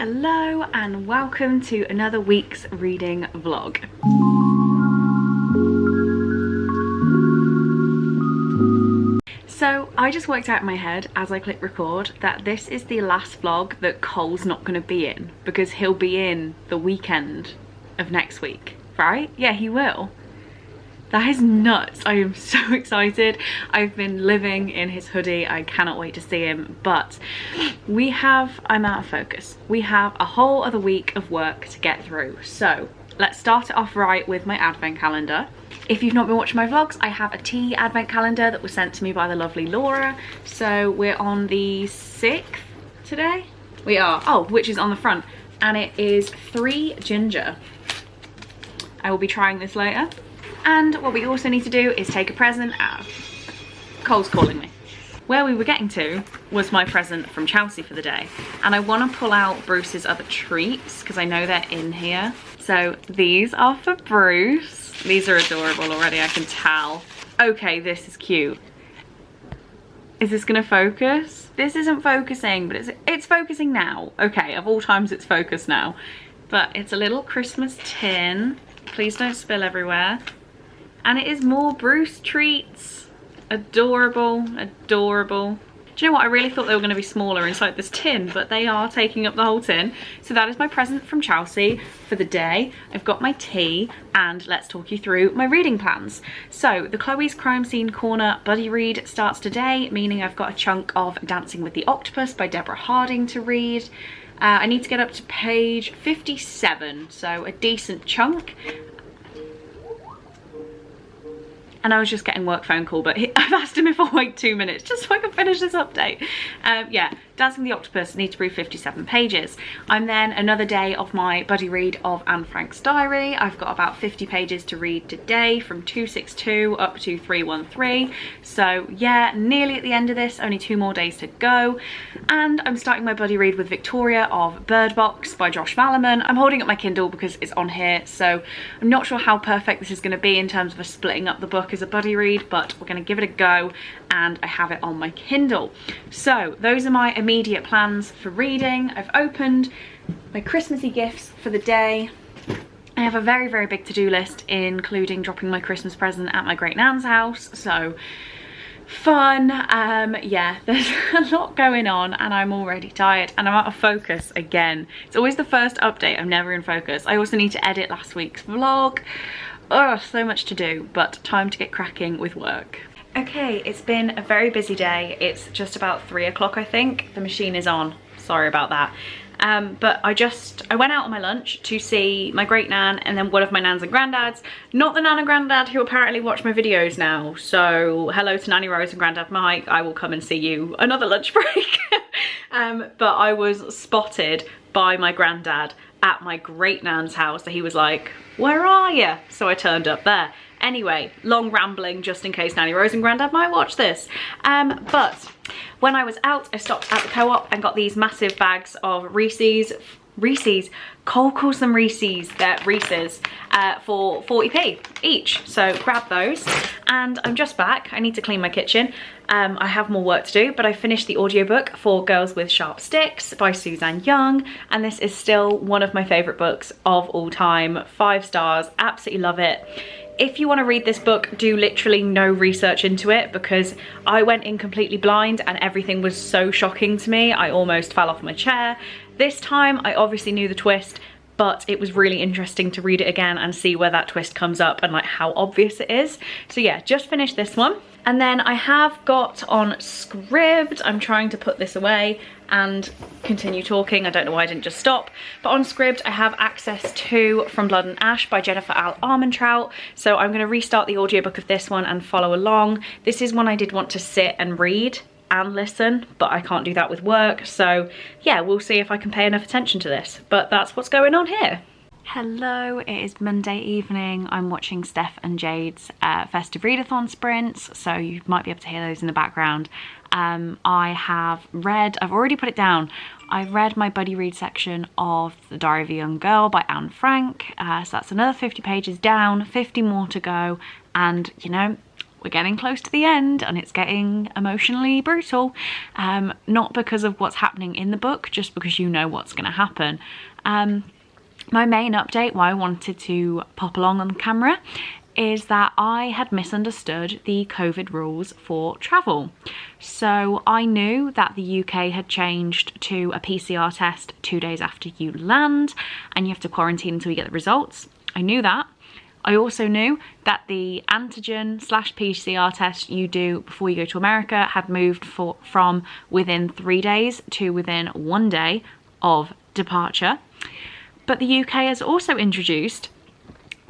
Hello and welcome to another week's reading vlog. So I just worked out in my head as I click record that this is the last vlog that Cole's not going to be in, because he'll be in the weekend of next week, right? Yeah, he will. That is nuts. I am so excited. I've been living in his hoodie. I cannot wait to see him. But I'm out of focus. We have a whole other week of work to get through. So let's start it off right with my advent calendar. If you've not been watching my vlogs, I have a tea advent calendar that was sent to me by the lovely Laura. So we're on the 6th today. We are, oh, which is on the front. And it is 3 ginger. I will be trying this later. And what we also need to do is take a present out. Cole's calling me. Where we were getting to was my present from Chelsea for the day. And I want to pull out Bruce's other treats because I know they're in here. So these are for Bruce. These are adorable already, I can tell. Okay, this is cute. Is this gonna focus? This isn't focusing, but it's focusing now. Okay, of all times it's focused now. But it's a little Christmas tin. Please don't spill everywhere. And it is more Bruce treats. Adorable, adorable. Do you know what? I really thought they were going to be smaller inside this tin, but they are taking up the whole tin. So that is my present from Chelsea for the day. I've got my tea, and let's talk you through my reading plans. So the Chloe's Crime Scene Corner buddy read starts today, meaning I've got a chunk of Dancing with the Octopus by Deborah Harding to read. I need to get up to page 57, so a decent chunk. And I was just getting work phone call, but I've asked him if I'll wait 2 minutes just so I can finish this update. Yeah, Dancing with the Octopus, need to read 57 pages. I'm then another day of my buddy read of Anne Frank's diary. I've got about 50 pages to read today from 262 up to 313. So yeah, nearly at the end of this, only 2 more days to go. And I'm starting my buddy read with Victoria of Bird Box by Josh Malerman. I'm holding up my Kindle because it's on here, so I'm not sure how perfect this is going to be in terms of us splitting up the book as a buddy read, but we're going to give it a go, and I have it on my Kindle. So those are my immediate plans for reading. I've opened my Christmassy gifts for the day. I have a very, very big to-do list, including dropping my Christmas present at my great nan's house, so fun. Yeah, there's a lot going on and I'm already tired and I'm out of focus again. It's always the first update, I'm never in focus. I also need to edit last week's vlog. Oh, so much to do, but time to get cracking with work. Okay, it's been a very busy day. It's just about 3 o'clock, I think. The machine is on, sorry about that. But I went out on my lunch to see my great nan and then one of my nans and granddads. Not the nan and granddad who apparently watch my videos now. So hello to Nanny Rose and Granddad Mike. I will come and see you another lunch break. But I was spotted by my granddad at my great nan's house. So he was like, where are you? So I turned up there. Anyway, long rambling just in case Nanny Rose and Granddad might watch this. But when I was out, I stopped at the co-op and got these massive bags of Reese's. Cole calls them Reese's, they're Reese's, for 40p each. So grab those, and I'm just back. I need to clean my kitchen. I have more work to do, but I finished the audiobook for Girls with Sharp Sticks by Suzanne Young, and this is still one of my favourite books of all time. 5 stars, absolutely love it. If you want to read this book, do literally no research into it, because I went in completely blind and everything was so shocking to me. I almost fell off my chair. This time I obviously knew the twist, but it was really interesting to read it again and see where that twist comes up and like how obvious it is. So yeah, just finished this one. And then I have got on SCRIBD, I'm trying to put this away and continue talking. I don't know why I didn't just stop. But on SCRIBD, I have access to From Blood and Ash by Jennifer L. Armentrout. So I'm going to restart the audiobook of this one and follow along. This is one I did want to sit and read and listen, but I can't do that with work. So yeah, we'll see if I can pay enough attention to this. But that's what's going on here. Hello, it is Monday evening. I'm watching Steph and Jade's festive readathon sprints, so you might be able to hear those in the background. I've already put it down. I've read my buddy read section of The Diary of a Young Girl by Anne Frank, so that's another 50 pages down, 50 more to go, and you know, we're getting close to the end and it's getting emotionally brutal. Not because of what's happening in the book, just because you know what's going to happen. My main update, why I wanted to pop along on camera, is that I had misunderstood the COVID rules for travel. So I knew that the UK had changed to a PCR test 2 days after you land, and you have to quarantine until you get the results. I knew that. I also knew that the antigen/PCR test you do before you go to America had moved from within 3 days to within 1 day of departure. But the UK has also introduced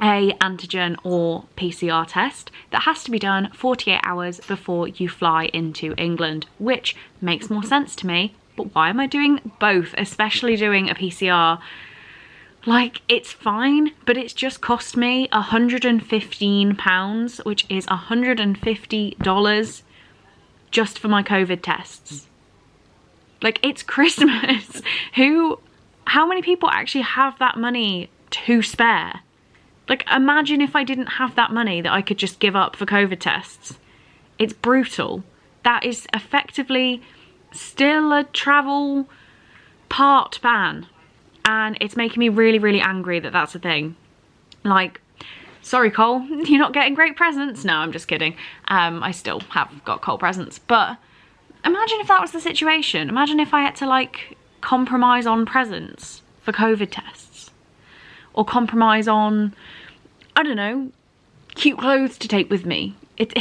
a antigen or PCR test that has to be done 48 hours before you fly into England, which makes more sense to me. But why am I doing both, especially doing a PCR? Like, it's fine, but it's just cost me £115, which is $150 just for my COVID tests. Like, it's Christmas. How many people actually have that money to spare? Like, imagine if I didn't have that money that I could just give up for COVID tests. It's brutal. That is effectively still a travel part ban. And it's making me really, really angry that that's a thing. Like, sorry, Cole, you're not getting great presents. No, I'm just kidding. I still have got Cole presents. But imagine if that was the situation. Imagine if I had to, like, compromise on presents for COVID tests. Or compromise on, I don't know, cute clothes to take with me. It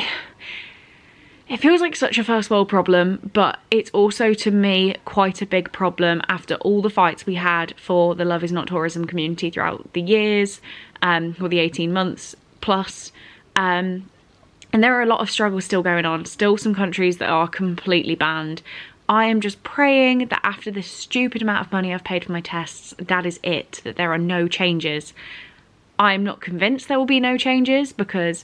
feels like such a first world problem, but it's also, to me, quite a big problem after all the fights we had for the Love Is Not Tourism community throughout the years, or the 18 months plus. And there are a lot of struggles still going on, still some countries that are completely banned. I am just praying that after this stupid amount of money I've paid for my tests, that is it, that there are no changes. I'm not convinced there will be no changes because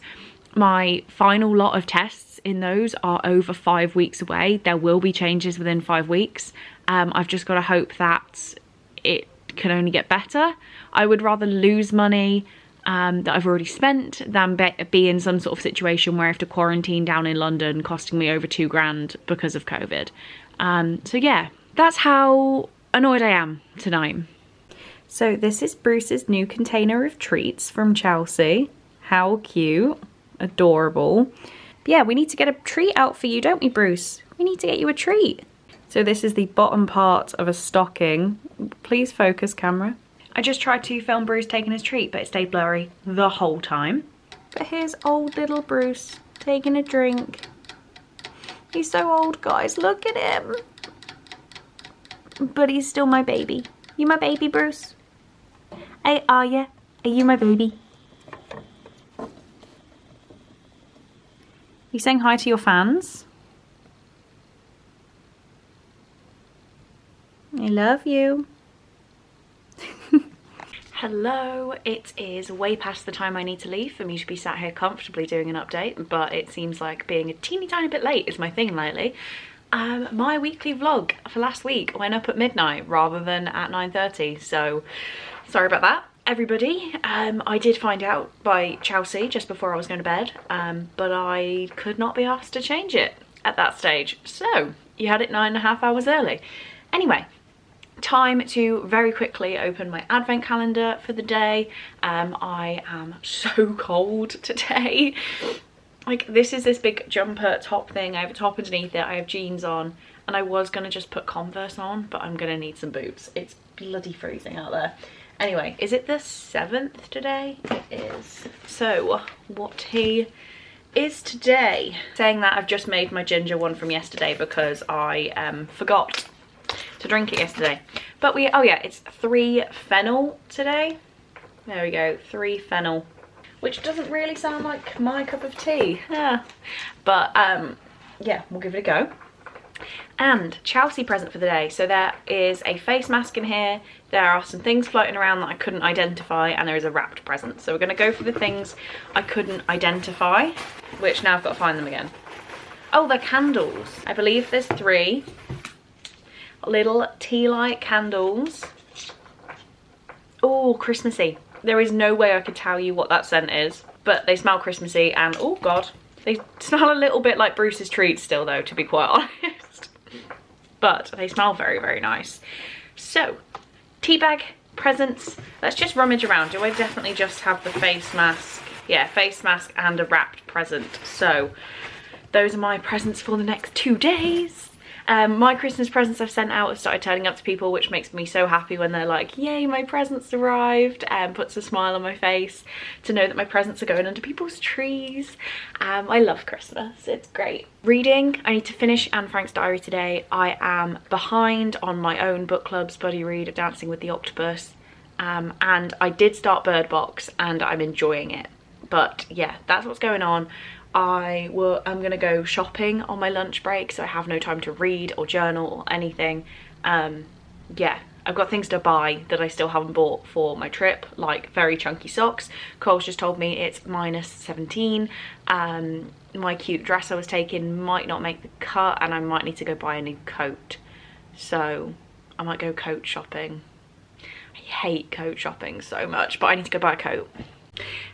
my final lot of tests in those are over 5 weeks away. There will be changes within 5 weeks. I've just got to hope that it can only get better. I would rather lose money that I've already spent than be in some sort of situation where I have to quarantine down in London costing me over £2,000 because of COVID. So yeah, that's how annoyed I am tonight. So this is Bruce's new container of treats from Chelsea. How cute. Adorable. But yeah, we need to get a treat out for you, don't we, Bruce? We need to get you a treat. So this is the bottom part of a stocking. Please focus, camera. I just tried to film Bruce taking his treat, but it stayed blurry the whole time. But here's old little Bruce taking a drink. He's so old, guys. Look at him. But he's still my baby. You my baby, Bruce? Hey, are ya? Are you my baby? You saying hi to your fans? I love you. Hello, it is way past the time I need to leave for me to be sat here comfortably doing an update, but it seems like being a teeny tiny bit late is my thing lately. My weekly vlog for last week went up at midnight rather than at 9:30, so sorry about that, everybody. I did find out by Chelsea just before I was going to bed, but I could not be asked to change it at that stage, so you had it 9.5 hours early. Anyway, time to very quickly open my advent calendar for the day. I am so cold today. Like, this is this big jumper top thing. I have a top underneath it, I have jeans on, and I was gonna just put Converse on, but I'm gonna need some boots. It's bloody freezing out there. Anyway, is it the 7th today? It is. So what tea is today? Saying that, I've just made my ginger one from yesterday because I forgot to drink it yesterday. But oh yeah, it's 3 fennel today. There we go, 3 fennel, which doesn't really sound like my cup of tea. Yeah. But yeah, we'll give it a go. And Chelsea present for the day. So there is a face mask in here, there are some things floating around that I couldn't identify, and there is a wrapped present. So we're going to go for the things I couldn't identify, which now I've got to find them again. Oh, they're candles. I believe there's 3 little tea light candles. Oh, Christmassy. There is no way I could tell you what that scent is, but they smell Christmassy, and oh god, They smell a little bit like Bruce's treats still though, to be quite honest. But they smell very, very nice. So, tea bag, presents. Let's just rummage around. Do I definitely just have the face mask? Yeah, face mask and a wrapped present. So, those are my presents for the next 2 days. My Christmas presents I've sent out have started turning up to people, which makes me so happy when they're like, yay, my presents arrived, and puts a smile on my face to know that my presents are going under people's trees. I love Christmas, it's great. Reading, I need to finish Anne Frank's diary today. I am behind on my own book club's buddy read of Dancing with the Octopus, and I did start Bird Box and I'm enjoying it. But yeah, that's what's going on. I'm gonna go shopping on my lunch break, so I have no time to read or journal or anything. Yeah, I've got things to buy that I still haven't bought for my trip, like very chunky socks. Cole's just told me it's -17. My cute dress I was taking might not make the cut, and I might need to go buy a new coat. So I might go coat shopping. I hate coat shopping so much, but I need to go buy a coat.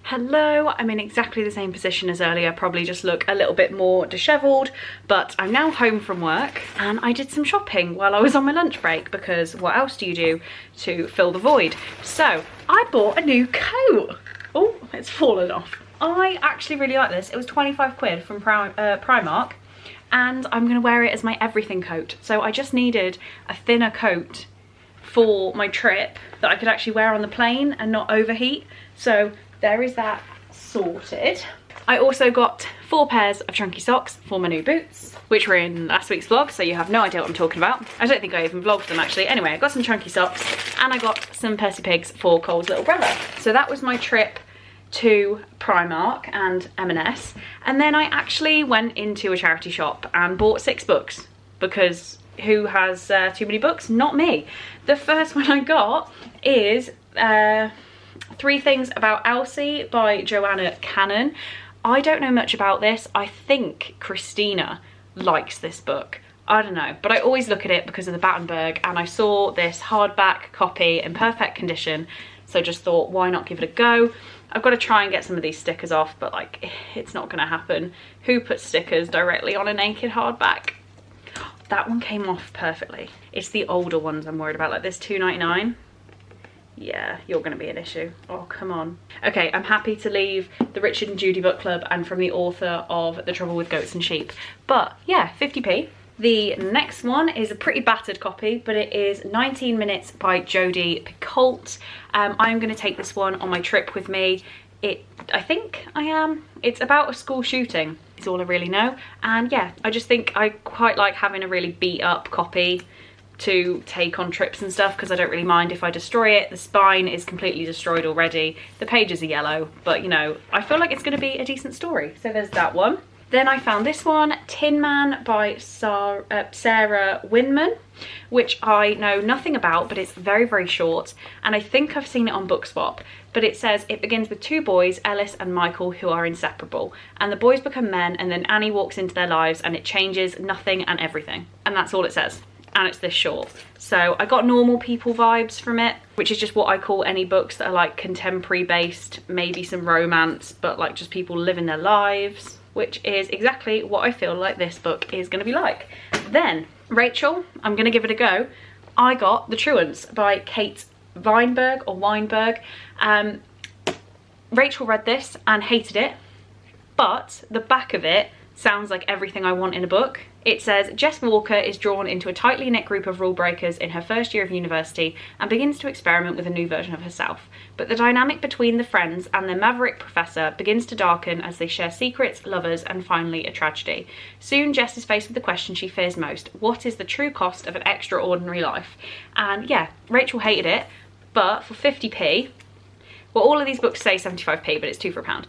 Hello, I'm in exactly the same position as earlier, probably just look a little bit more dishevelled, but I'm now home from work and I did some shopping while I was on my lunch break, because what else do you do to fill the void? So I bought a new coat. Oh, it's fallen off. I actually really like this. It was 25 quid from Primark, and I'm gonna wear it as my everything coat. So I just needed a thinner coat for my trip that I could actually wear on the plane and not overheat. So there is that sorted. I also got 4 pairs of chunky socks for my new boots, which were in last week's vlog, so you have no idea what I'm talking about. I don't think I even vlogged them actually. Anyway, I got some chunky socks and I got some Percy Pigs for Cole's little brother. So that was my trip to Primark and M&S. And then I actually went into a charity shop and bought 6 books, because who has too many books? Not me. The first one I got is 3 Things About Elsie by Joanna Cannon. I don't know much about this. I think Christina likes this book. I don't know, but I always look at it because of the Battenberg, and I saw this hardback copy in perfect condition, so just thought, why not give it a go? I've got to try and get some of these stickers off, but like, it's not gonna happen. Who puts stickers directly on a naked hardback? That one came off perfectly. It's the older ones I'm worried about, like this $2.99. Yeah, you're gonna be an issue. Oh, come on. Okay, I'm happy to leave the Richard and Judy book club and from the author of The Trouble with Goats and Sheep. But yeah, 50p. The next one is a pretty battered copy, but it is 19 Minutes by Jodie Picoult. I'm gonna take this one on my trip with me. I think I am. It's about a school shooting, is all I really know. And yeah, I just think I quite like having a really beat up copy to take on trips and stuff, because I don't really mind if I destroy it. The spine is completely destroyed already. The pages are yellow, but you know, I feel like it's gonna be a decent story. So there's that one. Then I found this one, Tin Man by Sarah Winman, which I know nothing about, but it's very, very short. And I think I've seen it on BookSwap, but it says it begins with 2 boys, Ellis and Michael, who are inseparable. And the boys become men, and then Annie walks into their lives and it changes nothing and everything. And that's all it says. And it's this short. So I got normal people vibes from it, which is just what I call any books that are like contemporary based, maybe some romance, but like just people living their lives, which is exactly what I feel like this book is going to be like. Then Rachel, I'm going to give it a go. I got The Truants by Kate Weinberg or Weinberg. Rachel read this and hated it, but the back of it sounds like everything I want in a book. It says, Jess Walker is drawn into a tightly knit group of rule breakers in her first year of university and begins to experiment with a new version of herself. But the dynamic between the friends and their maverick professor begins to darken as they share secrets, lovers, and finally a tragedy. Soon Jess is faced with the question she fears most. What is the true cost of an extraordinary life? And yeah, Rachel hated it, but for 50p, well, all of these books say 75p, but it's 2 for £1.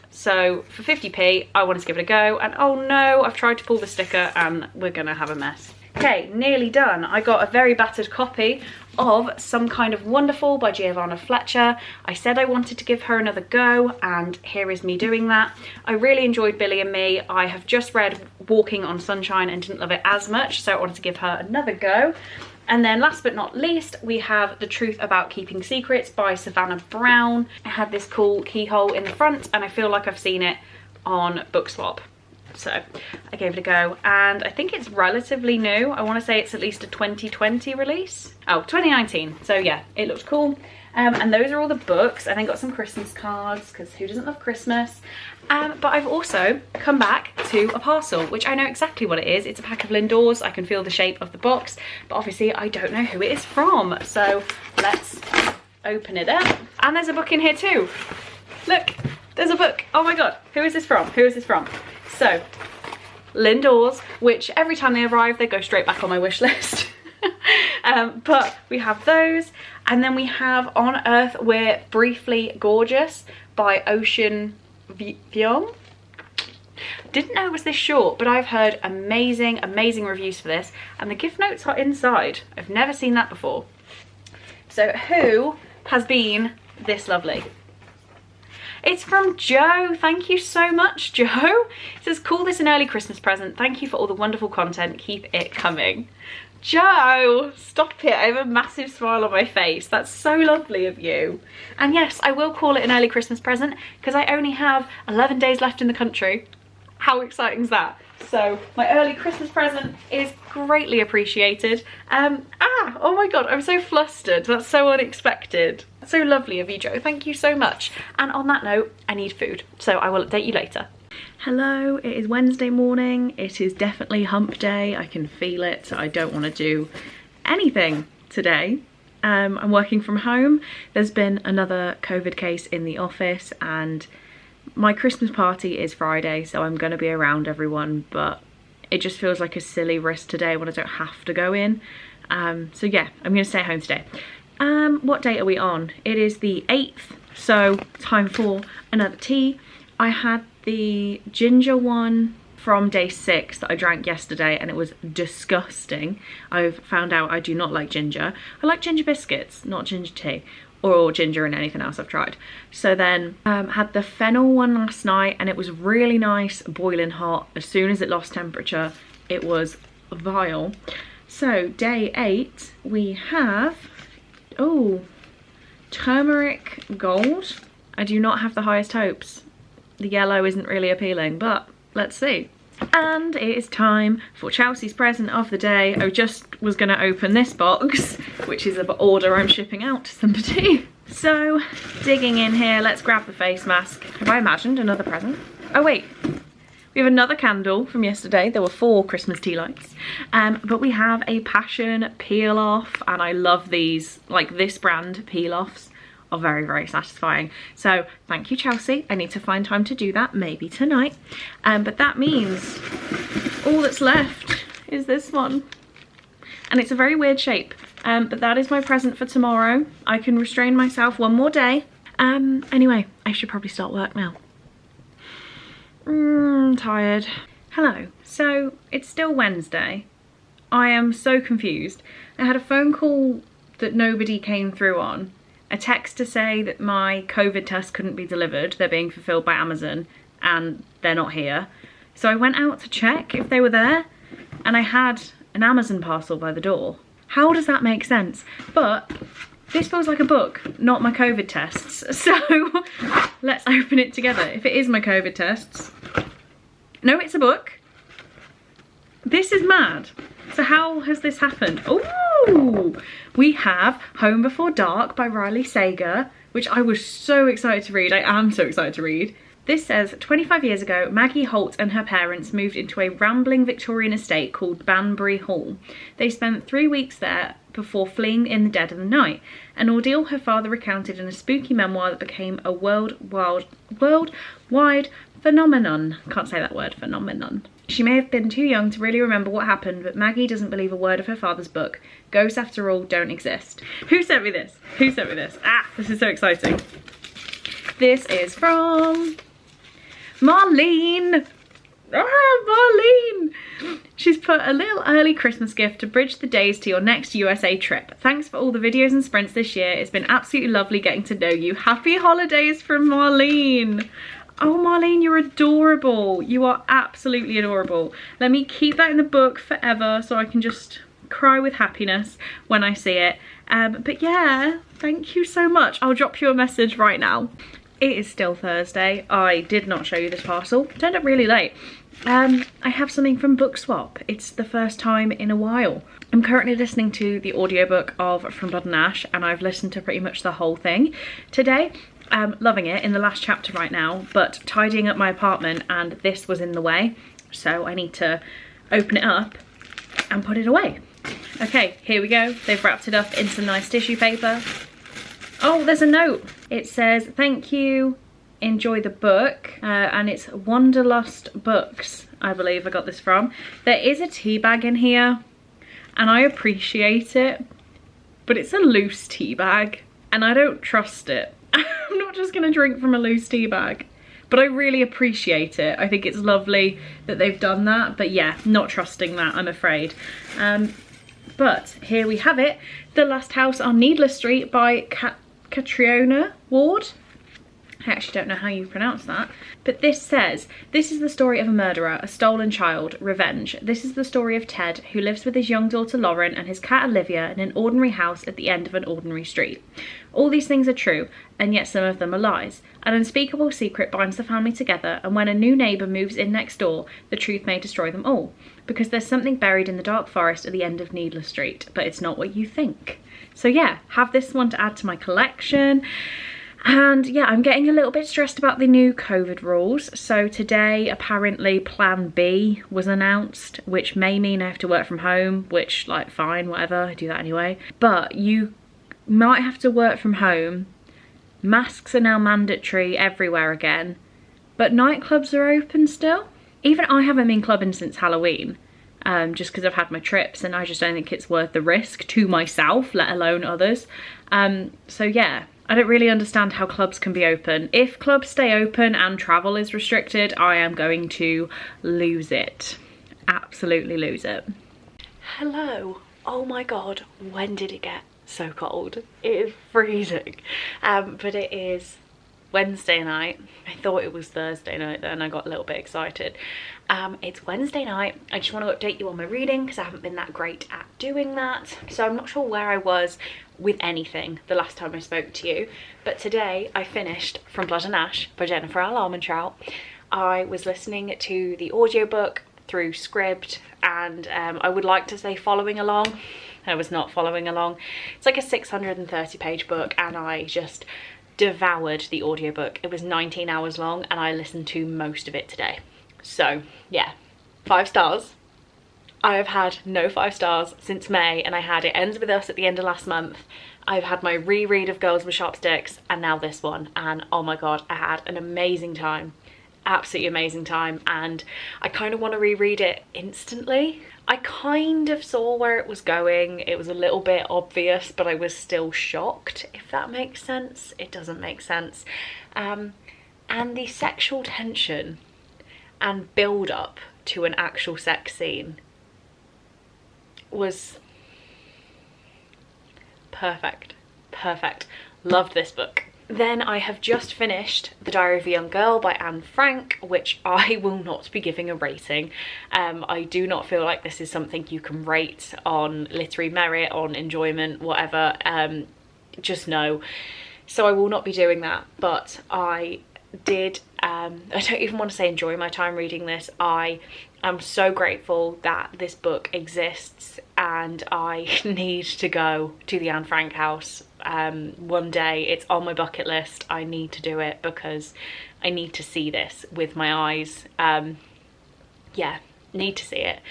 So for 50p, I wanted to give it a go. And oh no, I've tried to pull the sticker and we're gonna have a mess. Okay, nearly done. I got a very battered copy of Some Kind of Wonderful by Giovanna Fletcher. I said I wanted to give her another go, and here is me doing that. I really enjoyed Billy and Me. I have just read Walking on Sunshine and didn't love it as much, so I wanted to give her another go. And then last but not least, we have The Truth About Keeping Secrets by Savannah Brown. It had this cool keyhole in the front, and I feel like I've seen it on BOOKSWAP. So I gave it a go, and I think it's relatively new. I want to say it's at least a 2020 release. Oh, 2019. So yeah, it looks cool. And those are all the books. I then got some Christmas cards, because who doesn't love Christmas? But I've also come back to a parcel, which I know exactly what it is. It's a pack of Lindors. I can feel the shape of the box, but obviously I don't know who it is from. So let's open it up. And there's a book in here too. Look, there's a book. Oh my God, who is this from? Who is this from? So, Lindors, which every time they arrive, they go straight back on my wish list. But we have those, and then we have On Earth We're Briefly Gorgeous by Ocean Vuong. Didn't know it was this short, but I've heard amazing reviews for this, and the gift notes are inside. I've never seen that before. So who has been this lovely? It's from Joe. Thank you so much, Joe. It says, call this an early Christmas present. Thank you for all the wonderful content. Keep it coming. Joe, stop it. I have a massive smile on my face. That's so lovely of you. And yes, I will call it an early Christmas present, because I only have 11 days left in the country. How exciting is that? So my early Christmas present is greatly appreciated. Oh my God, I'm so flustered. That's so unexpected. So lovely of you, Joe. Thank you so much. And on that note, I need food, so I will update you later. Hello, it is Wednesday morning. It is definitely hump day. I can feel it. I don't want to do anything today. I'm working from home. There's been another COVID case in the office, and my Christmas party is Friday, so I'm going to be around everyone, but it just feels like a silly risk today when I don't have to go in. So yeah, I'm going to stay at home today. What date are we on? It is the 8th, so time for another tea. I had the ginger one from day 6 that I drank yesterday, and it was disgusting. I've found out I do not like ginger. I like ginger biscuits, not ginger tea, or ginger in anything else I've tried. So then had the fennel one last night, and it was really nice, boiling hot. As soon as it lost temperature, it was vile. So day 8, we have, oh, turmeric gold. I do not have the highest hopes. The yellow isn't really appealing, but let's see. And it is time for Chelsea's present of the day. I just was going to open this box, which is an order I'm shipping out to somebody. So, digging in here, let's grab the face mask. Have I imagined another present? Oh wait, we have another candle from yesterday. There were 4 Christmas tea lights. But we have a passion peel off, and I love these, like this brand peel offs are very satisfying. So thank you, Chelsea. I need to find time to do that, maybe tonight. But that means all that's left is this one, and it's a very weird shape. But that is my present for tomorrow. I can restrain myself one more day. Anyway, I should probably start work now. I'm tired. Hello. So it's still Wednesday. I am so confused. I had a phone call that nobody came through on, a text to say that my COVID test couldn't be delivered. They're being fulfilled by Amazon and they're not here. So I went out to check if they were there, and I had an Amazon parcel by the door. How does that make sense? But this feels like a book, not my COVID tests. So let's open it together. If it is my COVID tests. No, it's a book. This is mad. So how has this happened? Oh, we have Home Before Dark by Riley Sega, which I was so excited to read. I am so excited to read. This says, 25 years ago, Maggie Holt and her parents moved into a rambling Victorian estate called Banbury Hall. They spent 3 weeks there before fleeing in the dead of the night, an ordeal her father recounted in a spooky memoir that became a worldwide phenomenon. Can't say that word, phenomenon. She may have been too young to really remember what happened, but Maggie doesn't believe a word of her father's book. Ghosts, after all, don't exist. Who sent me this? Who sent me this? Ah, this is so exciting. This is from Maureen. Maureen! She's put a little early Christmas gift to bridge the days to your next USA trip. Thanks for all the videos and sprints this year. It's been absolutely lovely getting to know you. Happy holidays from Maureen. Oh, Maureen, you're adorable. You are absolutely adorable. Let me keep that in the book forever so I can just cry with happiness when I see it. But yeah, thank you so much. I'll drop you a message right now. It is still Thursday. I did not show you this parcel. Turned up really late. I have something from BOOKSWAP. It's the first time in a while. I'm currently listening to the audiobook of From Blood and Ash, and I've listened to pretty much the whole thing today. I'm loving it, in the last chapter right now, but tidying up my apartment and this was in the way, so I need to open it up and put it away. Okay, here we go. They've wrapped it up in some nice tissue paper. Oh, there's a note. It says, thank you, enjoy the book, and it's Wanderlust Books, I believe I got this from. There is a tea bag in here, and I appreciate it, but it's a loose tea bag, and I don't trust it. I'm not just gonna drink from a loose tea bag, but I really appreciate it. I think it's lovely that they've done that, but yeah, not trusting that, I'm afraid. But here we have it, The Last House on Needless Street by Catriona Ward. I actually don't know how you pronounce that. But this says, this is the story of a murderer, a stolen child, revenge. This is the story of Ted, who lives with his young daughter Lauren and his cat Olivia in an ordinary house at the end of an ordinary street. All these things are true, and yet some of them are lies. An unspeakable secret binds the family together, and when a new neighbour moves in next door, the truth may destroy them all. Because there's something buried in the dark forest at the end of Needless Street, but it's not what you think. So yeah, have this one to add to my collection. And yeah, I'm getting a little bit stressed about the new COVID rules. So today, apparently Plan B was announced, which may mean I have to work from home, which, like, fine, whatever, I do that anyway. But you might have to work from home. Masks are now mandatory everywhere again, but nightclubs are open still. Even I haven't been clubbing since Halloween, just because I've had my trips and I just don't think it's worth the risk to myself, let alone others. So yeah. I don't really understand how clubs can be open. If clubs stay open and travel is restricted, I am going to lose it. Absolutely lose it. Hello. Oh my god, when did it get so cold? It is freezing. But it is Wednesday night. I thought it was Thursday night then, I got a little bit excited. It's Wednesday night. I just want to update you on my reading because I haven't been that great at doing that. So I'm not sure where I was with anything the last time I spoke to you, but today I finished From Blood and Ash by Jennifer L. Armentrout. I was listening to the audiobook through SCRIBD, and I would like to say following along. I was not following along. It's like a 630 page book and I just devoured the audiobook. It was 19 hours long and I listened to most of it today. So yeah, 5 stars. I have had no 5 stars since May, and I had It Ends With Us at the end of last month. I've had my reread of Girls with Sharp Sticks and now this one, and oh my god, I had an amazing time. Absolutely amazing time, and I kind of want to reread it instantly. I kind of saw where it was going. It was a little bit obvious, but I was still shocked, if that makes sense. It doesn't make sense. And the sexual tension and build up to an actual sex scene was perfect. Loved this book. Then I have just finished The Diary of a Young Girl by Anne Frank, which I will not be giving a rating. I do not feel like this is something you can rate on literary merit, on enjoyment, whatever. Just no. So I will not be doing that, but I did, I don't even want to say enjoy my time reading this. I am so grateful that this book exists, and I need to go to the Anne Frank house one day. It's on my bucket list. I need to do it because I need to see this with my eyes. Yeah, need to see it.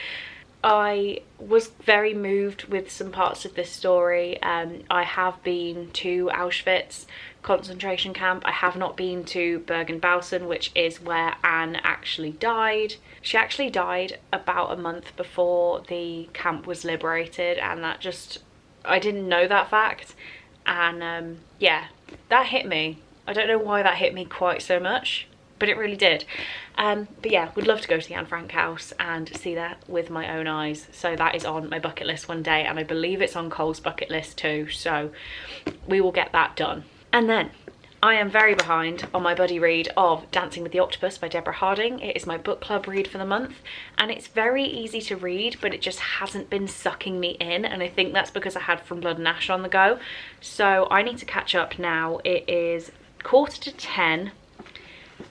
I was very moved with some parts of this story. I have been to Auschwitz concentration camp. I have not been to Bergen-Belsen, which is where Anne actually died. She actually died about a month before the camp was liberated, and that just, I didn't know that fact, and yeah, that hit me. I don't know why that hit me quite so much, but it really did. But yeah, would love to go to the Anne Frank house and see that with my own eyes. So that is on my bucket list one day, and I believe it's on Cole's bucket list too, so we will get that done. And then I am very behind on my buddy read of Dancing with the Octopus by Deborah Harding. It is my book club read for the month, and it's very easy to read, but it just hasn't been sucking me in, and I think that's because I had From Blood and Ash on the go. So I need to catch up now. It is 10:15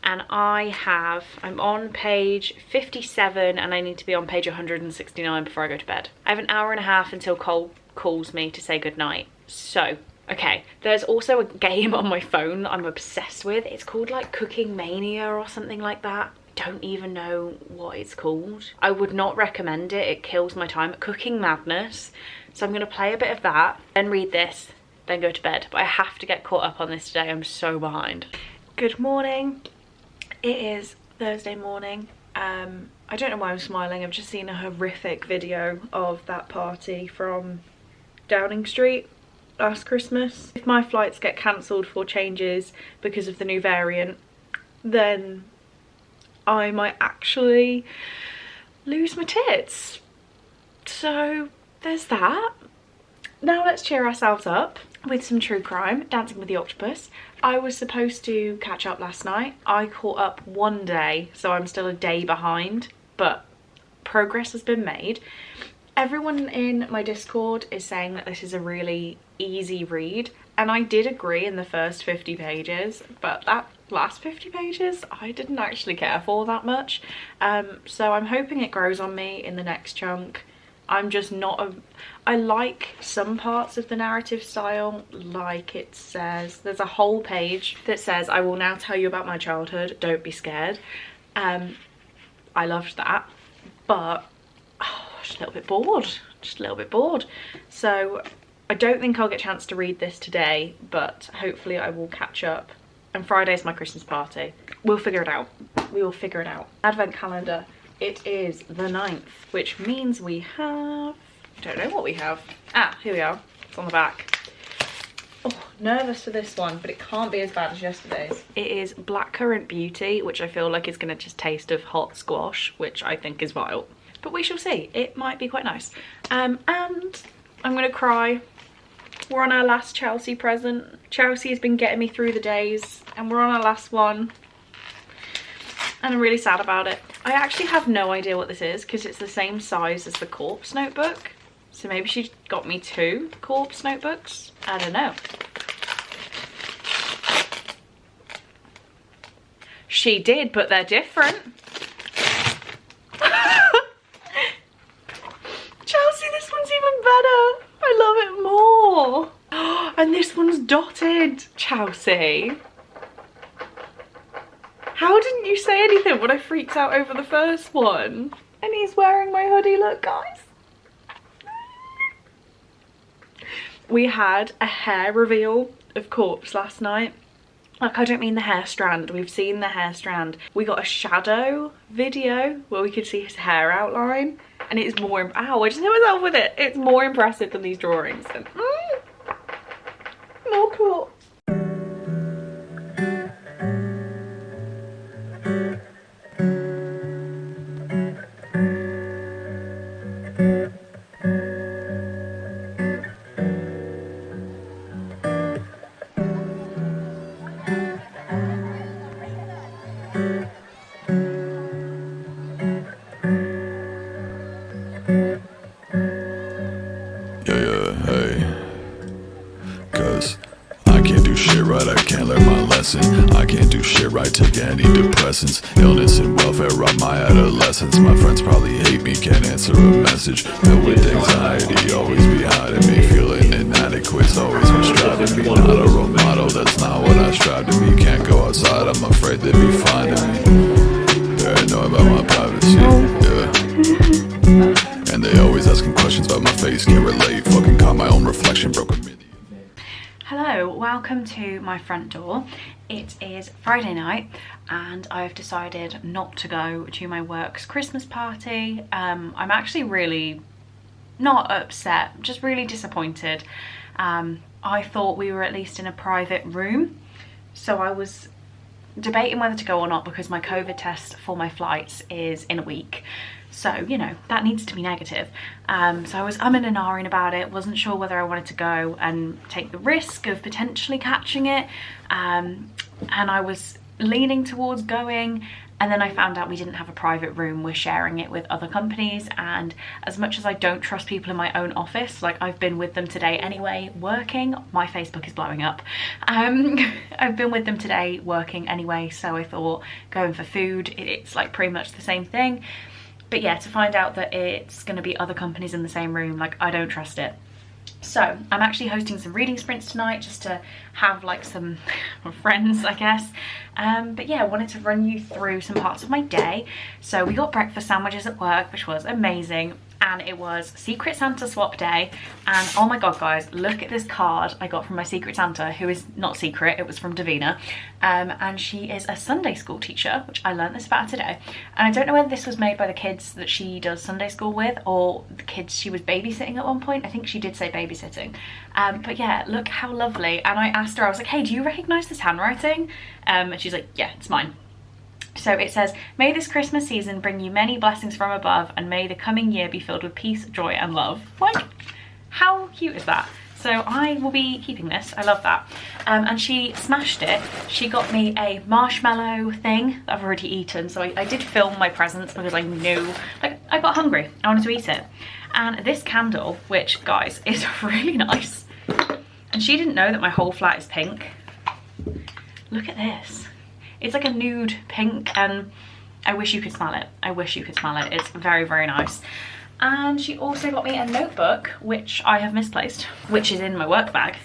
and I'm on page 57 and I need to be on page 169 before I go to bed. I have an hour and a half until Cole calls me to say goodnight. So, okay, there's also a game on my phone that I'm obsessed with. It's called like Cooking Mania or something like that. Don't even know what it's called. I would not recommend it. It kills my time. Cooking Madness. So I'm going to play a bit of that, then read this, then go to bed. But I have to get caught up on this today. I'm so behind. Good morning. It is Thursday morning. I don't know why I'm smiling. I've just seen a horrific video of that party from Downing Street last Christmas. If my flights get cancelled for changes because of the new variant, then I might actually lose my tits. So there's that. Now let's cheer ourselves up with some true crime, Dancing with the Octopus. I was supposed to catch up last night. I caught up one day, so I'm still a day behind, but progress has been made. Everyone in my Discord is saying that this is a really easy read, and I did agree in the first 50 pages, but that last 50 pages I didn't actually care for that much. So I'm hoping it grows on me in the next chunk. I'm just not I like some parts of the narrative style, like it says, there's a whole page that says, I will now tell you about my childhood, don't be scared. I loved that, but just a little bit bored. So I don't think I'll get a chance to read this today, but hopefully I will catch up. And Friday's my Christmas party. We'll figure it out. We will figure it out. Advent calendar. It is the 9th, which means we have, I don't know what we have. Ah, here we are. It's on the back. Oh, nervous for this one, but it can't be as bad as yesterday's. It is Blackcurrant Beauty, which I feel like is going to just taste of hot squash, which I think is vile. But we shall see. It might be quite nice. And I'm going to cry. We're on our last Chelsea present. Chelsea has been getting me through the days, and we're on our last one. And I'm really sad about it. I actually have no idea what this is because it's the same size as the corpse notebook. So maybe she got me 2 corpse notebooks. I don't know. She did, but they're different. Chelsea, this one's even better. I love it more. And this one's dotted. Chelsea. How didn't you say anything when I freaked out over the first one? And he's wearing my hoodie, look guys. We had a hair reveal of Corpse last night. Like, I don't mean the hair strand, we've seen the hair strand. We got a shadow video where we could see his hair outline, and it's more, ow, I just hit myself with it. It's more impressive than these drawings. And, more cool. I can't do shit right, take antidepressants. Illness and welfare robbed my adolescence. My friends probably hate me, can't answer a message. Filled with anxiety, always behind me. Feeling inadequate's always what's driving me. Not a role model, that's not what I strive to be. Can't go outside, I'm afraid they'd be finding me. Paranoid about my privacy, yeah. And they always asking questions about my face, can't relate. Fucking caught my own reflection, broken me. Hello, welcome to my front door. It is Friday night and I've decided not to go to my work's Christmas party. I'm actually really not upset, just really disappointed. I thought we were at least in a private room, so I was debating whether to go or not because my COVID test for my flights is in a week. So, you know, that needs to be negative. So I was umming and ahhing about it, wasn't sure whether I wanted to go and take the risk of potentially catching it. And I was leaning towards going, and then I found out we didn't have a private room, we're sharing it with other companies, and as much as I don't trust people in my own office, like I've been with them today anyway working, my Facebook is blowing up. I've been with them today working anyway, so I thought going for food, it's like pretty much the same thing. But yeah, to find out that it's going to be other companies in the same room, like I don't trust it. So I'm actually hosting some reading sprints tonight just to have like some friends, I guess. But yeah, I wanted to run you through some parts of my day. So we got breakfast sandwiches at work, which was amazing. And it was Secret Santa swap day. And oh my God, guys, look at this card I got from my Secret Santa, who is not secret, it was from Davina. And she is a Sunday school teacher, which I learned this about today. And I don't know whether this was made by the kids that she does Sunday school with or the kids she was babysitting at one point. I think she did say babysitting. But yeah, look how lovely. And I asked her, I was like, hey, do you recognize this handwriting? And she's like, yeah, it's mine. So it says, may this Christmas season bring you many blessings from above, and may the coming year be filled with peace, joy and love. Like, how cute is that? So I will be keeping this. I love that. And she smashed it. She got me a marshmallow thing that I've already eaten. So I did film my presents because I knew, like, I got hungry. I wanted to eat it. And this candle, which, guys, is really nice. And she didn't know that my whole flat is pink. Look at this. It's like a nude pink, and I wish you could smell it. I wish you could smell it. It's very, very nice. And she also got me a notebook, which I have misplaced, which is in my work bag.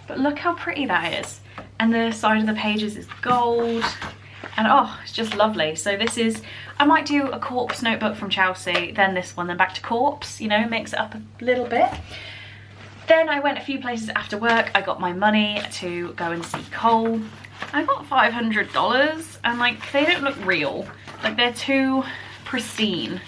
But look how pretty that is. And the side of the pages is gold. And oh, it's just lovely. So this is, I might do a corpse notebook from Chelsea, then this one, then back to corpse, you know, mix it up a little bit. Then I went a few places after work. I got my money to go and see Cole. I got $500 and like they don't look real, like they're too pristine.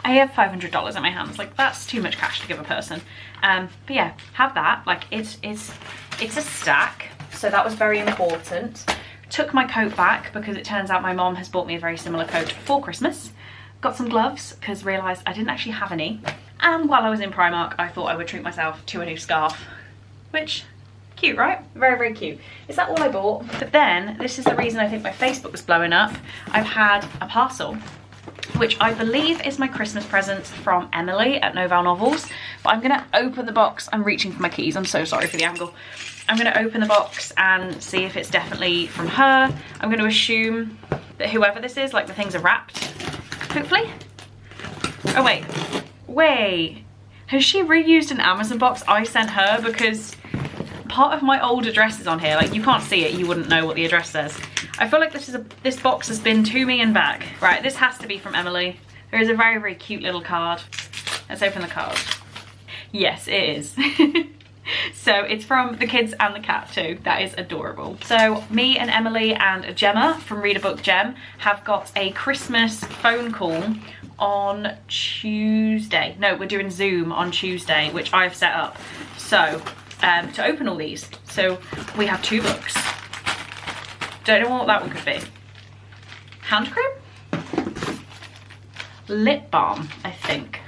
I have $500 in my hands, like that's too much cash to give a person. But yeah, have that, like it's a stack, so that was very important. Took my coat back because it turns out my mom has bought me a very similar coat for Christmas. Got some gloves because realised I didn't actually have any, and while I was in Primark I thought I would treat myself to a new scarf, which cute, right? Very, very cute. Is that all I bought? But then, this is the reason I think my Facebook was blowing up. I've had a parcel, which I believe is my Christmas present from Emily at Novel Novels. But I'm gonna open the box. I'm reaching for my keys. I'm so sorry for the angle. I'm gonna open the box and see if it's definitely from her. I'm gonna assume that whoever this is, like the things are wrapped, hopefully. Oh, wait. Wait. Has she reused an Amazon box I sent her? Because part of my old address is on here. Like, you can't see it, you wouldn't know what the address says. I feel like this box has been to me and back. Right, this has to be from Emily. There is a very, very cute little card. Let's open the card. Yes, it is. So it's from the kids and the cat too. That is adorable. So me and Emily and Gemma from Read a Book Gem have got a Christmas phone call on Tuesday. No, we're doing Zoom on Tuesday, which I've set up. So to open all these. So we have 2 books. Don't know what that one could be. Hand cream? Lip balm, I think.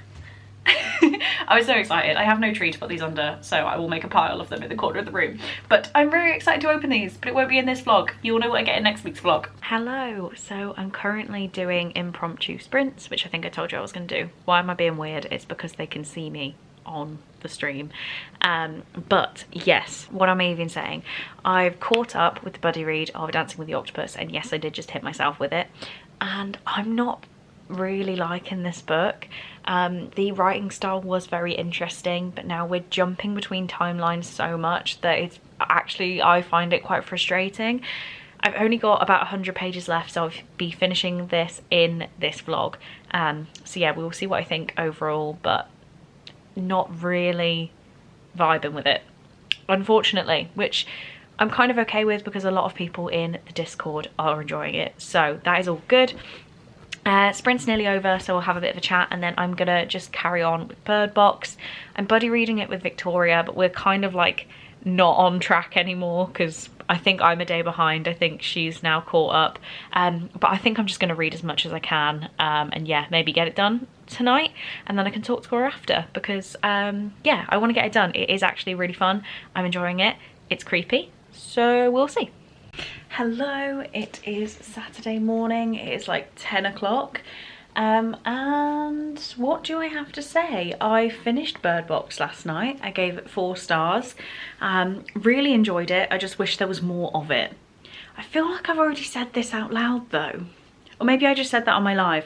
I was so excited. I have no tree to put these under, so I will make a pile of them in the corner of the room. But I'm very excited to open these, but it won't be in this vlog. You'll know what I get in next week's vlog. Hello, so I'm currently doing impromptu sprints, which I think I told you I was going to do. Why am I being weird? It's because they can see me on the stream. But yes, what I'm even saying, I've caught up with the buddy read of Dancing with the Octopus, and yes, I did just hit myself with it, and I'm not really liking this book. The writing style was very interesting, but now we're jumping between timelines so much that it's actually, I find it quite frustrating. I've only got about 100 pages left, so I'll be finishing this in this vlog. So yeah, we'll see what I think overall, but not really vibing with it, unfortunately, which I'm kind of okay with because a lot of people in the Discord are enjoying it, so that is all good. Sprint's nearly over, so we'll have a bit of a chat, and then I'm gonna just carry on with Bird Box. I'm buddy reading it with Victoria, but we're kind of like not on track anymore because I think I'm a day behind. I think she's now caught up, but I think I'm just gonna read as much as I can, and yeah, maybe get it done tonight, and then I can talk to her after because yeah, I want to get it done. It is actually really fun. I'm enjoying it. It's creepy, so we'll see. Hello, it is Saturday morning. It is like 10 o'clock. And what do I have to say? I finished Bird Box last night. I gave it 4 stars. Really enjoyed it. I just wish there was more of it. I feel like I've already said this out loud though. Or maybe I just said that on my live.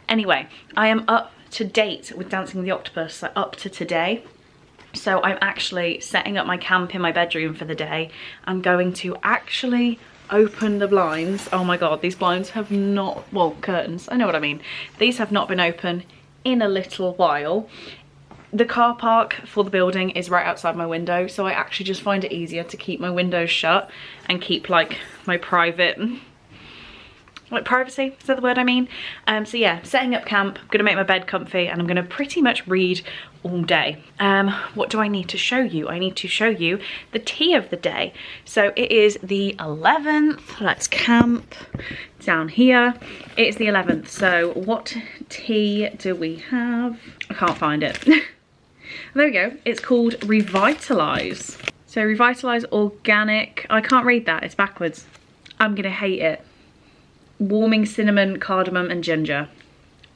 Anyway, I am up to date with Dancing with the Octopus, like up to today. So I'm actually setting up my camp in my bedroom for the day. I'm going to actually open the blinds. Oh my god, these blinds have not, well, curtains, I know what I mean. These have not been open in a little while. The car park for the building is right outside my window, so I actually just find it easier to keep my windows shut and keep like my private, like privacy, is that the word I mean? So yeah, setting up camp, I'm gonna make my bed comfy and I'm gonna pretty much read all day. What do I need to show you? I need to show you the tea of the day. So it is the 11th, let's camp down here. It is the 11th, so what tea do we have? I can't find it. There we go, it's called Revitalise. So Revitalise Organic, I can't read that, it's backwards. I'm gonna hate it. Warming cinnamon, cardamom and ginger.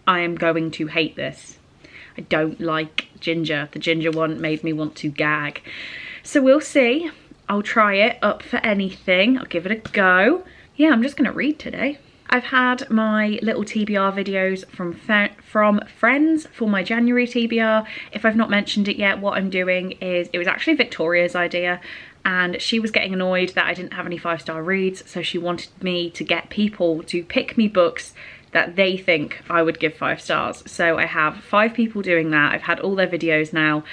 I am going to hate this. I don't like ginger. The ginger one made me want to gag. So we'll see. I'll try it, up for anything. I'll give it a go. Yeah, I'm just gonna read today. I've had my little TBR videos from friends for my January TBR. If I've not mentioned it yet, what I'm doing is, it was actually Victoria's idea, and she was getting annoyed that I didn't have any 5-star reads, so she wanted me to get people to pick me books that they think I would give 5 stars. So I have 5 people doing that. I've had all their videos now.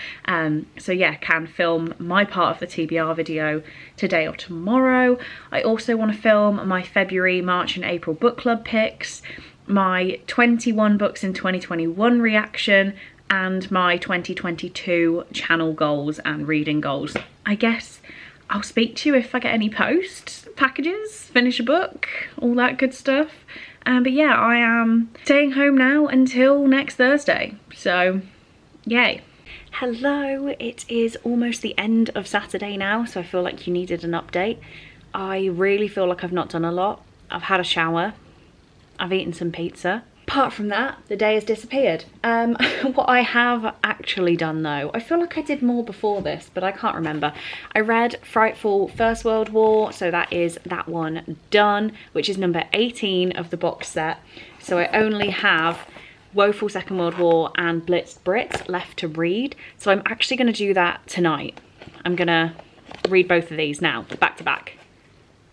So yeah, can film my part of the TBR video today or tomorrow. I also want to film my February, March and April book club picks, my 21 books in 2021 reaction, and my 2022 channel goals and reading goals. I guess I'll speak to you if I get any posts, packages, finish a book, all that good stuff. But yeah, I am staying home now until next Thursday, so yay. Hello, it is almost the end of Saturday now, so I feel like you needed an update. I really feel like I've not done a lot. I've had a shower, I've eaten some pizza. Apart from that, the day has disappeared. What I have actually done though, I feel like I did more before this, but I can't remember. I read Frightful First World War, so that is that one done, which is number 18 of the box set. So I only have Woeful Second World War and Blitzed Brits left to read. So I'm actually gonna do that tonight. I'm gonna read both of these now, back to back.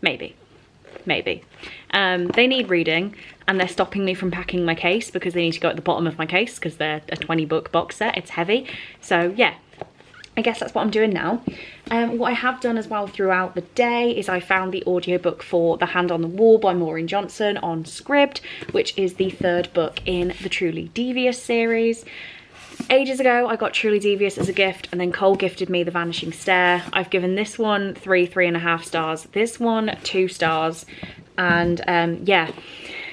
Maybe. They need reading, and they're stopping me from packing my case because they need to go at the bottom of my case because they're a 20 book box set. It's heavy. So yeah, I guess that's what I'm doing now. What I have done as well throughout the day is I found the audiobook for The Hand on the Wall by Maureen Johnson on SCRIBD, which is the 3rd book in the Truly Devious series. Ages ago, I got Truly Devious as a gift, and then Cole gifted me The Vanishing Stair. I've given this one 3.5 stars, this one 2 stars, and yeah,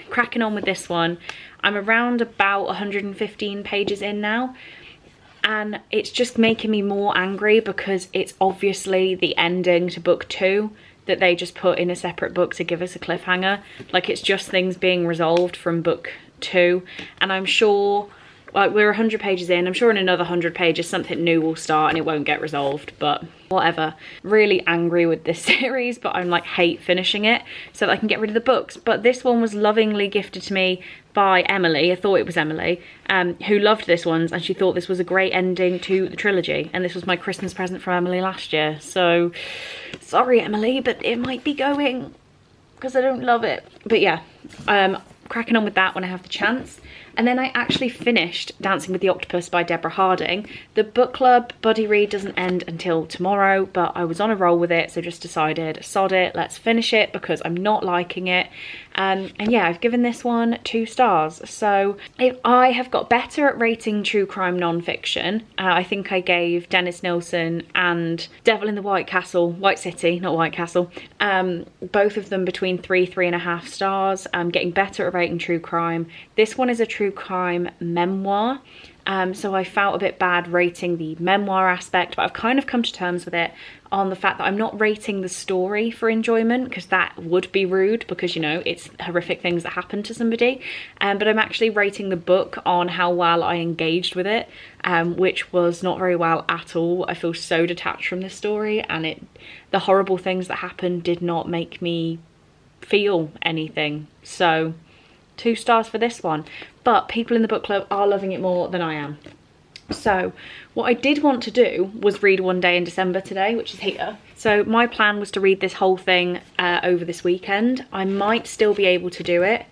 cracking on with this one. I'm around about 115 pages in now, and it's just making me more angry because it's obviously the ending to book 2 that they just put in a separate book to give us a cliffhanger. Like, it's just things being resolved from book 2, and I'm sure, like, we're 100 pages in, I'm sure in another 100 pages something new will start and it won't get resolved, but whatever. Really angry with this series, but I'm like hate finishing it so that I can get rid of the books. But this one was lovingly gifted to me by Emily, I thought it was Emily, who loved this one, and she thought this was a great ending to the trilogy, and this was my Christmas present from Emily last year. So sorry Emily, but it might be going because I don't love it. But yeah, cracking on with that when I have the chance. And then I actually finished Dancing with the Octopus by Deborah Harding. The book club buddy read doesn't end until tomorrow, but I was on a roll with it, so just decided, sod it, let's finish it because I'm not liking it. And yeah, I've given this one 2 stars. So if I have got better at rating true crime non-fiction, I think I gave Dennis Nilsen and Devil in the White City, not White Castle, both of them between 3.5 stars. I'm getting better at rating true crime. This one is a true crime memoir. So I felt a bit bad rating the memoir aspect, but I've kind of come to terms with it on the fact that I'm not rating the story for enjoyment, because that would be rude, because, you know, it's horrific things that happen to somebody. But I'm actually rating the book on how well I engaged with it, which was not very well at all. I feel so detached from this story, and the horrible things that happened did not make me feel anything. So 2 stars for this one. But people in the book club are loving it more than I am. So what I did want to do was read One Day in December today, which is here. So my plan was to read this whole thing over this weekend. I might still be able to do it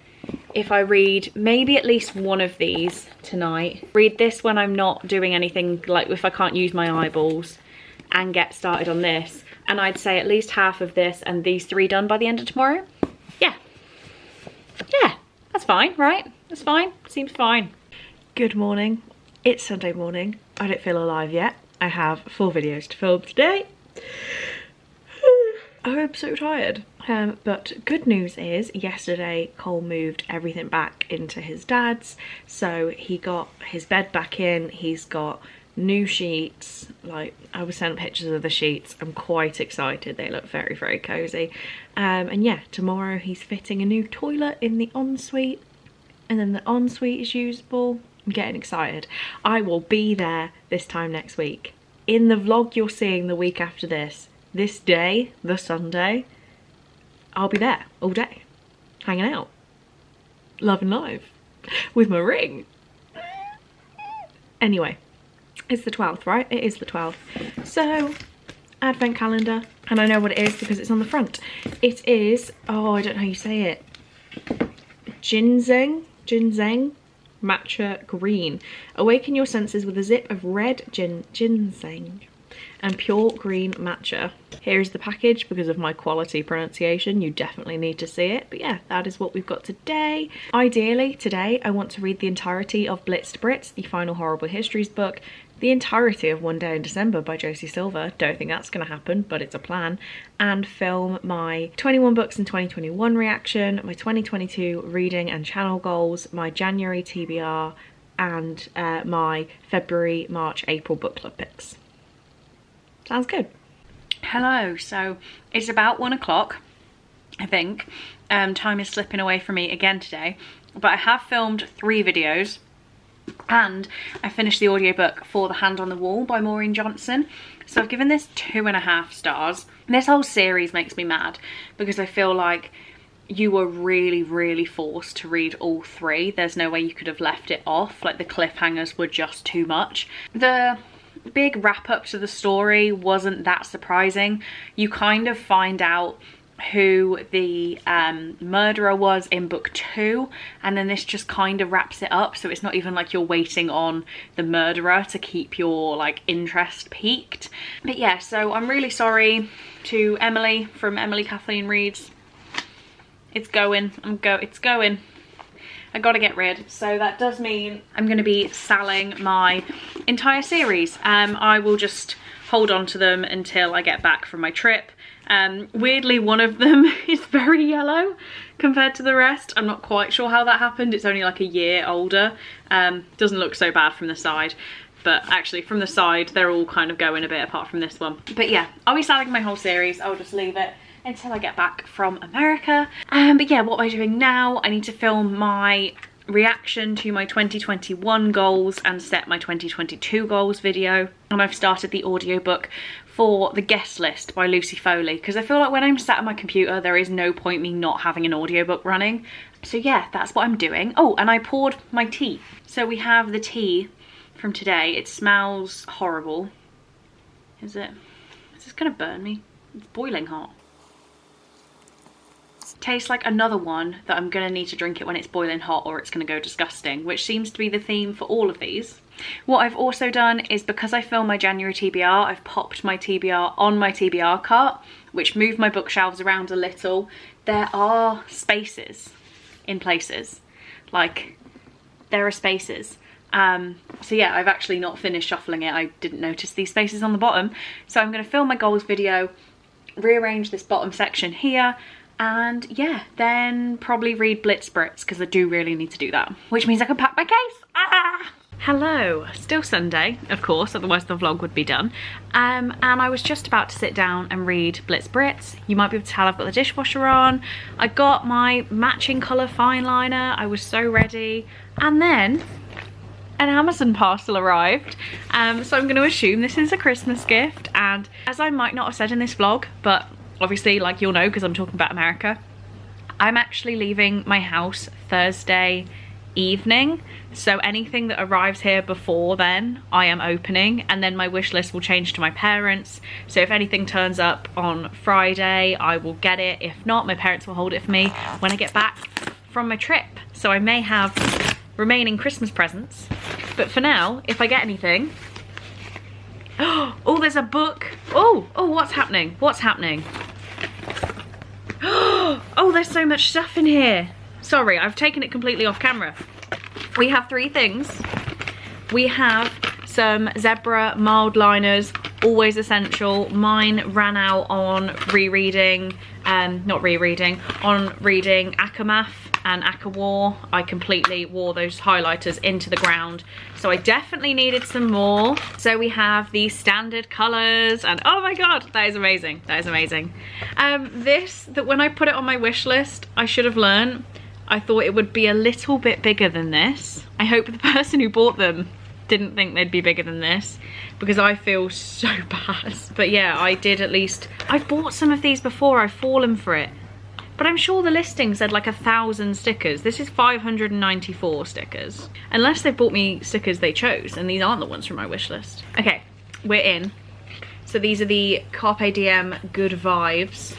if I read maybe at least one of these tonight. Read this when I'm not doing anything, like if I can't use my eyeballs, and get started on this. And I'd say at least half of this and these 3 done by the end of tomorrow. Yeah. Yeah, that's fine, right? That's fine. Seems fine. Good morning. It's Sunday morning. I don't feel alive yet. I have 4 videos to film today. I'm so tired. But good news is yesterday Cole moved everything back into his dad's. So he got his bed back in. He's got new sheets. Like, I was sent pictures of the sheets. I'm quite excited. They look very, very cozy. And yeah, tomorrow he's fitting a new toilet in the ensuite. And then the ensuite is usable. I'm getting excited. I will be there this time next week. In the vlog you're seeing the week after this day, the Sunday, I'll be there all day, hanging out, loving life, with my ring. Anyway, it's the 12th, right? It is the 12th. So, advent calendar, and I know what it is because it's on the front. It is, oh, I don't know how you say it, ginseng matcha green. Awaken your senses with a zip of red ginseng and pure green matcha. Here's the package. Because of my quality pronunciation, you definitely need to see it. But yeah, that is what we've got today. Ideally, today I want to read the entirety of Blitzed Brits, the final Horrible Histories book, the entirety of One Day in December by Josie Silver. Don't think that's going to happen, but it's a plan. And film my 21 books in 2021 reaction, my 2022 reading and channel goals, my January TBR, and my February, March, April book club picks. Sounds good. Hello, so it's about 1 o'clock, I think. Time is slipping away from me again today, but I have filmed 3 videos. And I finished the audiobook for The Hand on the Wall by Maureen Johnson. So I've given this 2.5 stars. This whole series makes me mad because I feel like you were really, really forced to read all 3. There's no way you could have left it off. Like, the cliffhangers were just too much. The big wrap up to the story wasn't that surprising. You kind of find out who the murderer was in book 2, and then this just kind of wraps it up, so it's not even like you're waiting on the murderer to keep your like interest peaked. But yeah, so I'm really sorry to Emily from Emily Kathleen Reads. It's going. It's going. I gotta get rid. So that does mean I'm going to be selling my entire series. I will just hold on to them until I get back from my trip. Weirdly, one of them is very yellow compared to the rest. I'm not quite sure how that happened. It's only like a year older. Doesn't look so bad from the side, but actually from the side they're all kind of going a bit apart from this one. But yeah, I'll be selling my whole series. I'll just leave it until I get back from America. But yeah, what am I doing now? I need to film my reaction to my 2021 goals and set my 2022 goals video. And I've started the audiobook for The Guest List by Lucy Foley, because I feel like when I'm sat at my computer there is no point me not having an audiobook running. So yeah, that's what I'm doing. Oh, and I poured my tea. So we have the tea from today. It smells horrible. Is this gonna burn me? It's boiling hot. Tastes like another one that I'm gonna need to drink it when it's boiling hot or it's gonna go disgusting, which seems to be the theme for all of these. What I've also done is, because I filmed my January TBR, I've popped my TBR on my TBR cart, which moved my bookshelves around a little. There are spaces in places, like there are spaces. So yeah, I've actually not finished shuffling it. I didn't notice these spaces on the bottom. So I'm gonna film my goals video, rearrange this bottom section here, and yeah, then probably read Blitzed Brits, because I do really need to do that. Which means I can pack my case. Hello, still Sunday, of course, otherwise the vlog would be done. And I was just about to sit down and read Blitz Brits. You might be able to tell I've got the dishwasher on. I got my matching colour fine liner. I was so ready. And then an Amazon parcel arrived. So I'm going to assume this is a Christmas gift. And as I might not have said in this vlog, but obviously, like you'll know because I'm talking about America, I'm actually leaving my house Thursday evening, so anything that arrives here before then I am opening, and then my wish list will change to my parents. So if anything turns up on Friday, I will get it. If not, my parents will hold it for me when I get back from my trip. So I may have remaining Christmas presents, but for now, if I get anything... Oh, there's a book. Oh, what's happening? What's happening? Oh, there's so much stuff in here. Sorry, I've taken it completely off camera. We have 3 things. We have some Zebra mild liners, always essential. Mine ran out on rereading, on reading Akamath and Akawar. I completely wore those highlighters into the ground, so I definitely needed some more. So we have these standard colors, and oh my god, that is amazing. That is amazing. That when I put it on my wish list, I should have learned. I thought it would be a little bit bigger than this. I hope the person who bought them didn't think they'd be bigger than this, because I feel so bad. But yeah, I did at least... I've bought some of these before, I've fallen for it. But I'm sure the listing said like 1,000 stickers. This is 594 stickers. Unless they bought me stickers they chose, and these aren't the ones from my wish list. Okay, we're in. So these are the Carpe Diem Good Vibes.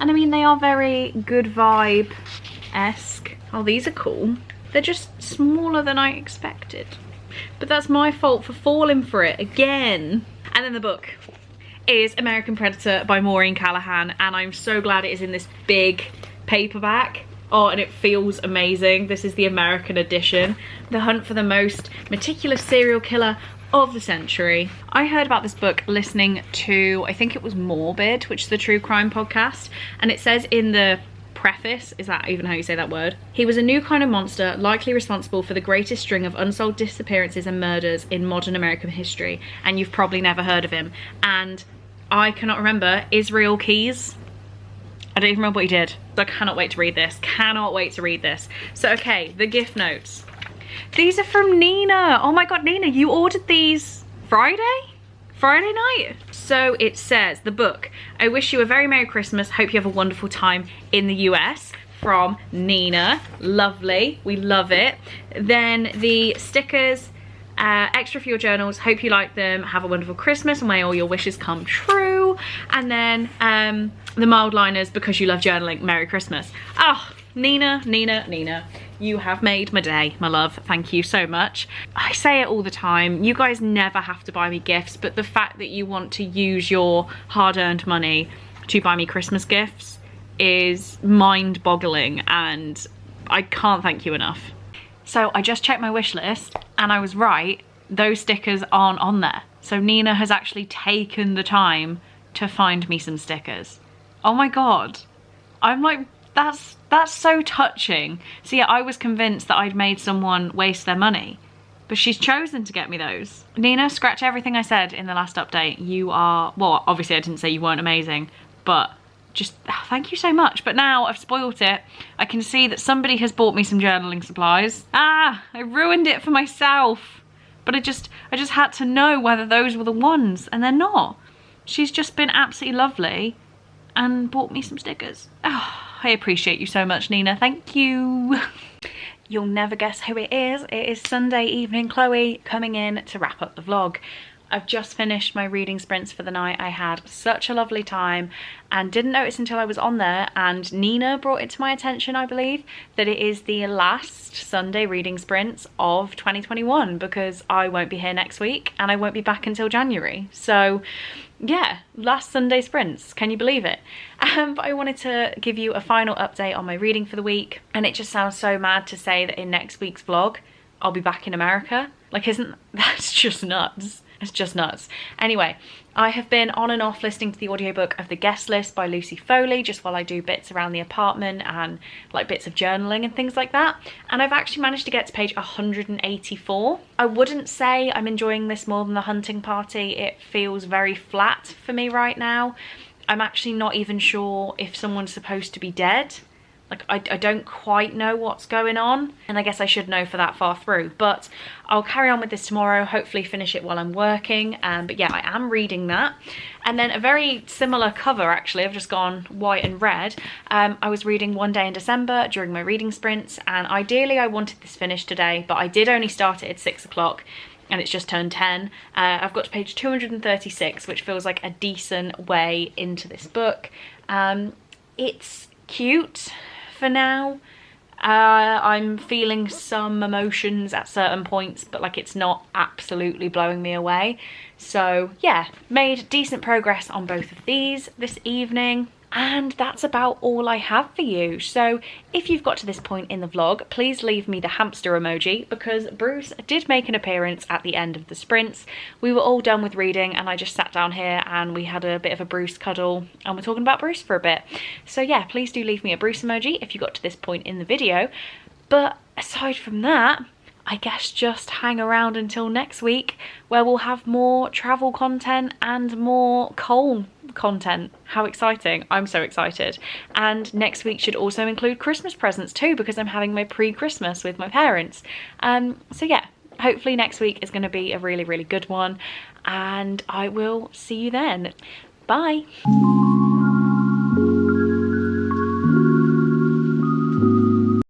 And I mean, they are very good vibe-esque. Oh, these are cool. They're just smaller than I expected. But that's my fault for falling for it again. And then the book is American Predator by Maureen Callahan, and I'm so glad it is in this big paperback. Oh, and it feels amazing. This is the American edition. The hunt for the most meticulous serial killer of the century. I heard about this book listening to, I think it was Morbid, which is the true crime podcast, and it says in the preface, is that even how you say that word? He was a new kind of monster, likely responsible for the greatest string of unsolved disappearances and murders in modern American history, and you've probably never heard of him. And I cannot remember. Israel Keys? I don't even remember what he did. So I cannot wait to read this. Cannot wait to read this. So okay, the gift notes. These are from Nina. Oh my god, Nina, you ordered these Friday night? So it says, the book, I wish you a very Merry Christmas, hope you have a wonderful time in the US, from Nina. Lovely, we love it. Then the stickers, extra for your journals, hope you like them, have a wonderful Christmas and may all your wishes come true. And then the mild liners, because you love journaling, Merry Christmas. Oh, Nina, you have made my day, my love. Thank you so much. I say it all the time, you guys never have to buy me gifts, but the fact that you want to use your hard-earned money to buy me Christmas gifts is mind-boggling, and I can't thank you enough. So I just checked my wish list and I was right, those stickers aren't on there. So Nina has actually taken the time to find me some stickers. Oh my god. I'm like, that's so touching. So yeah, I was convinced that I'd made someone waste their money, but she's chosen to get me those. Nina, scratch everything I said in the last update. You are, well, obviously I didn't say you weren't amazing, but just thank you so much. But now I've spoilt it. I can see that somebody has bought me some journaling supplies. Ah, I ruined it for myself. But I just had to know whether those were the ones, and they're not. She's just been absolutely lovely and bought me some stickers. Oh, I appreciate you so much, Nina. Thank you. You'll never guess who it is. It is Sunday evening Chloe coming in to wrap up the vlog. I've just finished my reading sprints for the night. I had such a lovely time and didn't notice until I was on there, and Nina brought it to my attention, I believe, that it is the last Sunday reading sprints of 2021, because I won't be here next week and I won't be back until January. So yeah, last Sunday sprints, can you believe it? But I wanted to give you a final update on my reading for the week, and it just sounds so mad to say that in next week's vlog I'll be back in America. Like, isn't that's just nuts? It's just nuts. Anyway, I have been on and off listening to the audiobook of The Guest List by Lucy Foley just while I do bits around the apartment and like bits of journaling and things like that. And I've actually managed to get to page 184. I wouldn't say I'm enjoying this more than The Hunting Party. It feels very flat for me right now. I'm actually not even sure if someone's supposed to be dead. Like, I don't quite know what's going on, and I guess I should know for that far through, but I'll carry on with this tomorrow, hopefully finish it while I'm working. But yeah, I am reading that. And then a very similar cover, actually, I've just gone white and red. I was reading One Day in December during my reading sprints, and ideally I wanted this finished today, but I did only start it at 6 o'clock. And it's just turned 10. I've got to page 236, which feels like a decent way into this book. It's cute for now. I'm feeling some emotions at certain points, but like it's not absolutely blowing me away. So yeah, made decent progress on both of these this evening. And that's about all I have for you. So if you've got to this point in the vlog, please leave me the hamster emoji, because Bruce did make an appearance at the end of the sprints. We were all done with reading and I just sat down here and we had a bit of a Bruce cuddle and we're talking about Bruce for a bit. So yeah, please do leave me a Bruce emoji if you got to this point in the video. But aside from that, I guess just hang around until next week, where we'll have more travel content and more coal content. How exciting. I'm so excited. And next week should also include Christmas presents too, because I'm having my pre-Christmas with my parents. So yeah, hopefully next week is going to be a really, really good one, and I will see you then. Bye.